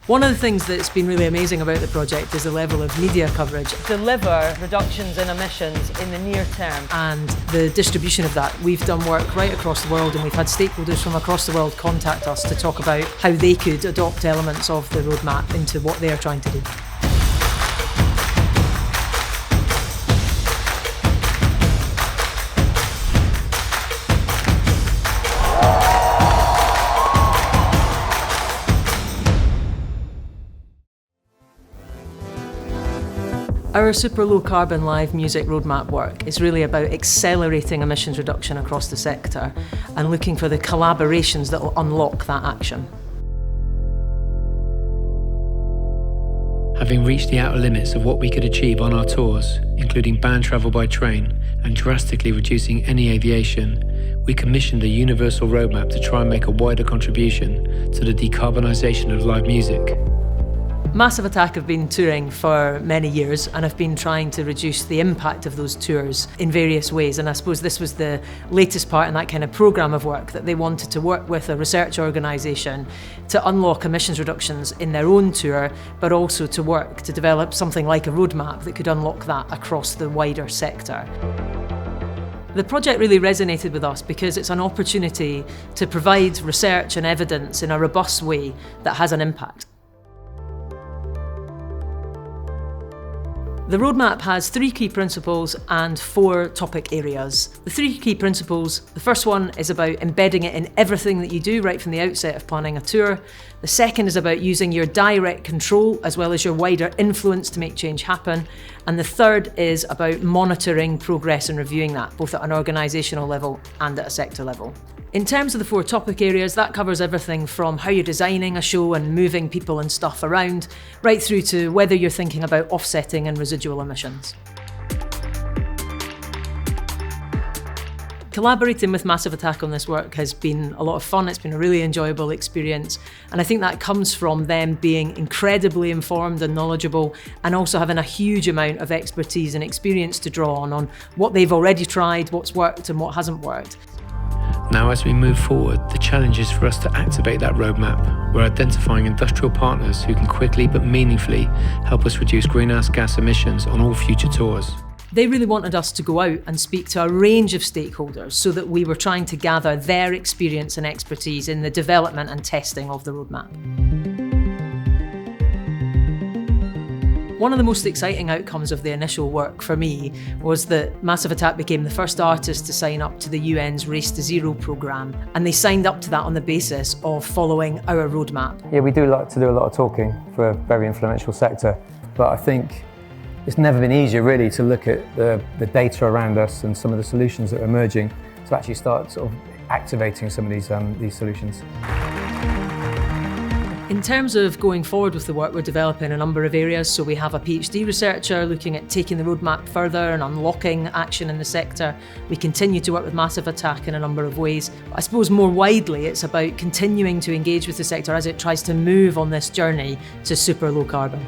One of the things that's been really amazing about the project is the level of media coverage. Deliver reductions in emissions in the near term. And the distribution of that. We've done work right across the world and we've had stakeholders from across the world contact us to talk about how they could adopt elements of the roadmap into what they're trying to do. Our super low carbon live music roadmap work is really about accelerating emissions reduction across the sector and looking for the collaborations that will unlock that action. Having reached the outer limits of what we could achieve on our tours, including banned travel by train and drastically reducing any aviation, we commissioned a universal roadmap to try and make a wider contribution to the decarbonisation of live music. Massive Attack have been touring for many years and have been trying to reduce the impact of those tours in various ways, and I suppose this was the latest part in that kind of programme of work, that they wanted to work with a research organisation to unlock emissions reductions in their own tour, but also to work to develop something like a roadmap that could unlock that across the wider sector. The project really resonated with us because it's an opportunity to provide research and evidence in a robust way that has an impact. The roadmap has 3 key principles and 4 topic areas. The 3 key principles, the first one is about embedding it in everything that you do right from the outset of planning a tour. The second is about using your direct control as well as your wider influence to make change happen. And the third is about monitoring progress and reviewing that, both at an organisational level and at a sector level. In terms of the 4 topic areas, that covers everything from how you're designing a show and moving people and stuff around, right through to whether you're thinking about offsetting and residual emissions. Collaborating with Massive Attack on this work has been a lot of fun. It's been a really enjoyable experience, and I think that comes from them being incredibly informed and knowledgeable, and also having a huge amount of expertise and experience to draw on what they've already tried, what's worked and what hasn't worked. Now, as we move forward, the challenge is for us to activate that roadmap. We're identifying industrial partners who can quickly but meaningfully help us reduce greenhouse gas emissions on all future tours. They really wanted us to go out and speak to a range of stakeholders so that we were trying to gather their experience and expertise in the development and testing of the roadmap. One of the most exciting outcomes of the initial work for me was that Massive Attack became the first artist to sign up to the UN's Race to Zero programme, and they signed up to that on the basis of following our roadmap. Yeah, we do like to do a lot of talking for a very influential sector, but I think it's never been easier really to look at the data around us and some of the solutions that are emerging to actually start sort of activating some of these solutions. In terms of going forward with the work, we're developing a number of areas. So we have a PhD researcher looking at taking the roadmap further and unlocking action in the sector. We continue to work with Massive Attack in a number of ways. I suppose more widely, it's about continuing to engage with the sector as it tries to move on this journey to super low carbon.